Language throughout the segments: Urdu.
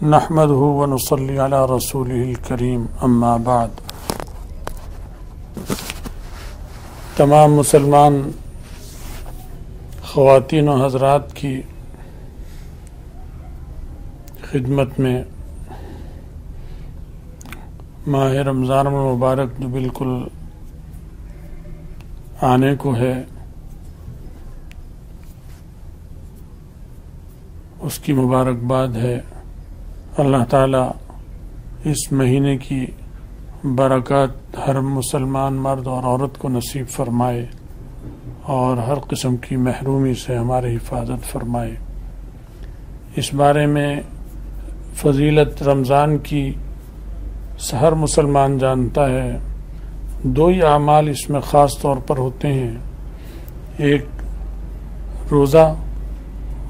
نحمده ونصلي على رسوله الكريم اما بعد۔ تمام مسلمان خواتین و حضرات کی خدمت میں ماہ رمضان المبارک جو بالکل آنے کو ہے، اس کی مبارکباد ہے۔ اللہ تعالیٰ اس مہینے کی برکات ہر مسلمان مرد اور عورت کو نصیب فرمائے اور ہر قسم کی محرومی سے ہماری حفاظت فرمائے۔ اس بارے میں فضیلت رمضان کی ہر مسلمان جانتا ہے۔ دو ہی اعمال اس میں خاص طور پر ہوتے ہیں، ایک روزہ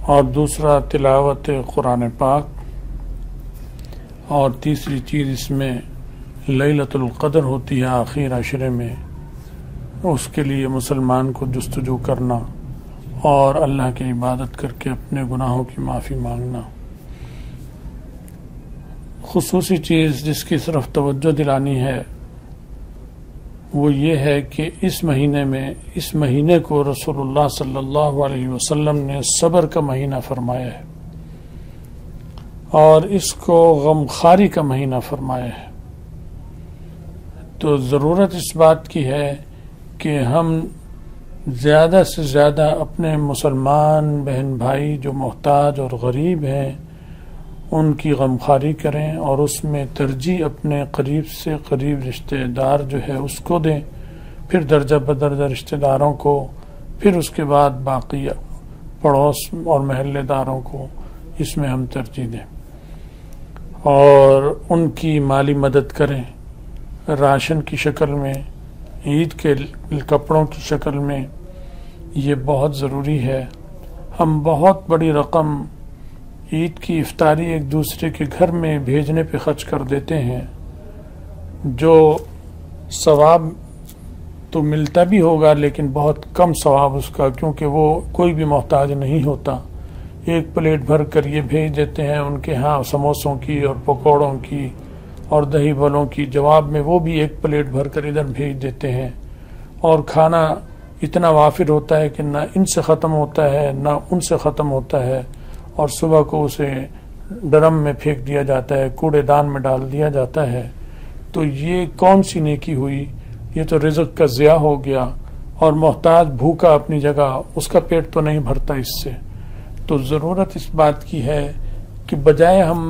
اور دوسرا تلاوت قرآن پاک، اور تیسری چیز اس میں لیلۃ القدر ہوتی ہے آخر عشرے میں۔ اس کے لیے مسلمان کو جستجو کرنا اور اللہ کی عبادت کر کے اپنے گناہوں کی معافی مانگنا۔ خصوصی چیز جس کی طرف توجہ دلانی ہے وہ یہ ہے کہ اس مہینے کو رسول اللہ صلی اللہ علیہ وسلم نے صبر کا مہینہ فرمایا ہے اور اس کو غمخواری کا مہینہ فرمایا ہے۔ تو ضرورت اس بات کی ہے کہ ہم زیادہ سے زیادہ اپنے مسلمان بہن بھائی جو محتاج اور غریب ہیں ان کی غمخواری کریں، اور اس میں ترجیح اپنے قریب سے قریب رشتہ دار جو ہے اس کو دیں، پھر درجہ بدرجہ رشتہ داروں کو، پھر اس کے بعد باقی پڑوس اور محلے داروں کو اس میں ہم ترجیح دیں، اور ان کی مالی مدد کریں، راشن کی شکل میں، عید کے کپڑوں کی شکل میں۔ یہ بہت ضروری ہے۔ ہم بہت بڑی رقم عید کی افطاری ایک دوسرے کے گھر میں بھیجنے پہ خرچ کر دیتے ہیں، جو ثواب تو ملتا بھی ہوگا لیکن بہت کم ثواب اس کا، کیونکہ وہ کوئی بھی محتاج نہیں ہوتا۔ ایک پلیٹ بھر کر یہ بھیج دیتے ہیں ان کے ہاں سموسوں کی اور پکوڑوں کی اور دہی بھلوں کی، جواب میں وہ بھی ایک پلیٹ بھر کر ادھر بھیج دیتے ہیں، اور کھانا اتنا وافر ہوتا ہے کہ نہ ان سے ختم ہوتا ہے نہ ان سے ختم ہوتا ہے، اور صبح کو اسے ڈرم میں پھینک دیا جاتا ہے، کوڑے دان میں ڈال دیا جاتا ہے۔ تو یہ کون سی نیکی ہوئی؟ یہ تو رزق کا ضیاع ہو گیا، اور محتاج بھوکا اپنی جگہ، اس کا پیٹ تو نہیں بھرتا اس سے۔ تو ضرورت اس بات کی ہے کہ بجائے ہم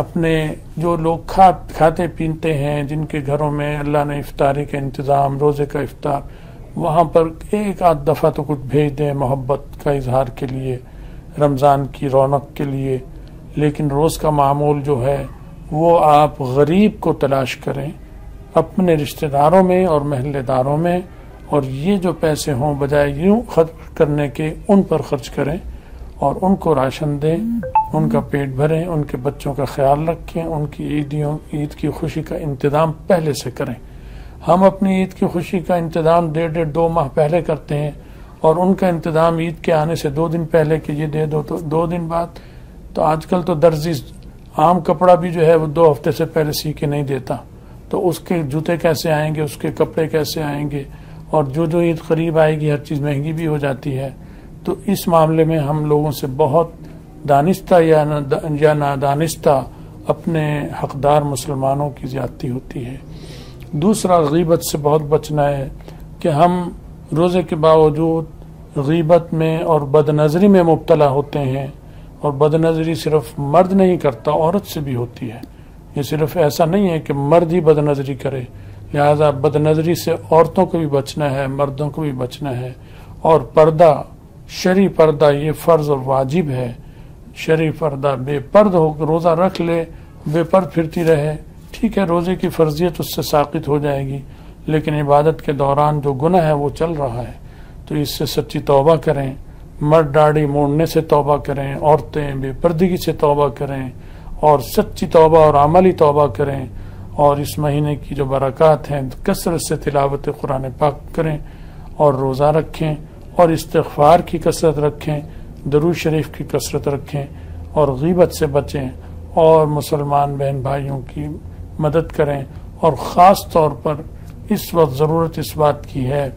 اپنے جو لوگ کھاتے پیتے ہیں، جن کے گھروں میں اللہ نے افطاری کا انتظام، روزے کا افطار، وہاں پر ایک آدھ دفعہ تو کچھ بھیج دیں محبت کا اظہار کے لیے، رمضان کی رونق کے لیے۔ لیکن روز کا معمول جو ہے وہ آپ غریب کو تلاش کریں اپنے رشتہ داروں میں اور محلے داروں میں، اور یہ جو پیسے ہوں بجائے یوں خرچ کرنے کے ان پر خرچ کریں اور ان کو راشن دیں، ان کا پیٹ بھریں، ان کے بچوں کا خیال رکھیں، ان کی عید کی خوشی کا انتظام پہلے سے کریں۔ ہم اپنی عید کی خوشی کا انتظام 1.5-2 ماہ پہلے کرتے ہیں، اور ان کا انتظام عید کے آنے سے 2 دن پہلے کہ یہ دے دو، تو 2 دن بعد۔ تو آج کل تو درزی عام کپڑا بھی جو ہے وہ 2 ہفتے سے پہلے سی کے نہیں دیتا، تو اس کے جوتے کیسے آئیں گے، اس کے کپڑے کیسے آئیں گے، اور جو عید قریب آئے گی ہر چیز مہنگی بھی ہو جاتی ہے۔ تو اس معاملے میں ہم لوگوں سے بہت دانستہ یا نادانستہ اپنے حقدار مسلمانوں کی زیادتی ہوتی ہے۔ دوسرا، غیبت سے بہت بچنا ہے کہ ہم روزے کے باوجود غیبت میں اور بد نظری میں مبتلا ہوتے ہیں، اور بد نظری صرف مرد نہیں کرتا، عورت سے بھی ہوتی ہے۔ یہ صرف ایسا نہیں ہے کہ مرد ہی بد نظری کرے، لہذا بد نظری سے عورتوں کو بھی بچنا ہے، مردوں کو بھی بچنا ہے۔ اور پردہ، شرعی پردہ، یہ فرض اور واجب ہے۔ شرعی پردہ، بے پرد ہو روزہ رکھ لے، بے پرد پھرتی رہے، ٹھیک ہے، روزے کی فرضیت اس سے ساقط ہو جائے گی، لیکن عبادت کے دوران جو گناہ ہے وہ چل رہا ہے، تو اس سے سچی توبہ کریں۔ مرد داڑھی موڑنے سے توبہ کریں، عورتیں بے پردگی سے توبہ کریں، اور سچی توبہ اور عملی توبہ کریں، اور اس مہینے کی جو برکات ہیں کثرت سے تلاوت قرآن پاک کریں، اور روزہ رکھیں، اور استغفار کی کثرت رکھیں، درود شریف کی کثرت رکھیں، اور غیبت سے بچیں، اور مسلمان بہن بھائیوں کی مدد کریں، اور خاص طور پر اس وقت ضرورت اس بات کی ہے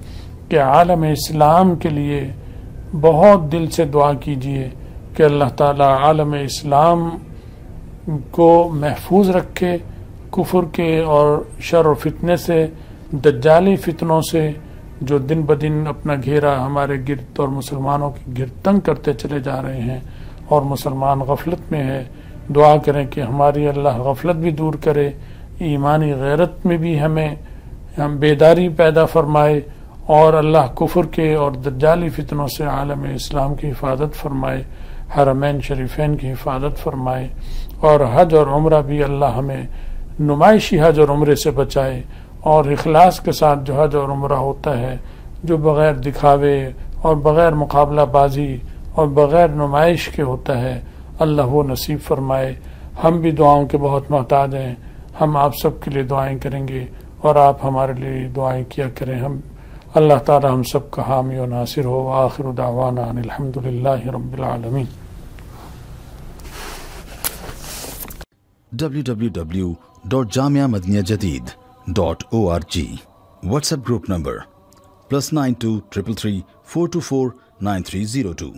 کہ عالم اسلام کے لیے بہت دل سے دعا کیجیے کہ اللہ تعالی عالم اسلام کو محفوظ رکھے کفر کے اور شر و فتنے سے، دجالی فتنوں سے جو دن بدن اپنا گھیرا ہمارے گرد اور مسلمانوں کی گرد تنگ کرتے چلے جا رہے ہیں، اور مسلمان غفلت میں ہے۔ دعا کریں کہ ہماری اللہ غفلت بھی دور کرے، ایمانی غیرت میں بھی ہم بیداری پیدا فرمائے، اور اللہ کفر کے اور دجالی فتنوں سے عالم اسلام کی حفاظت فرمائے، حرمین شریفین کی حفاظت فرمائے، اور حج اور عمرہ بھی اللہ ہمیں نمائشی حج اور عمرے سے بچائے، اور اخلاص کے ساتھ جو حج اور عمرہ ہوتا ہے، جو بغیر دکھاوے اور بغیر مقابلہ بازی اور بغیر نمائش کے ہوتا ہے، اللہ وہ نصیب فرمائے۔ ہم بھی دعاؤں کے بہت محتاج ہیں، ہم آپ سب کے لیے دعائیں کریں گے اور آپ ہمارے لیے دعائیں کیا کریں۔ اللہ تعالی ہم سب کا حامی و ناصر ہو۔ آخر دعوانا ان الحمدللہ رب العالمین۔ www.jamiamadiniyajadid.org WhatsApp group number +92 333 424 9302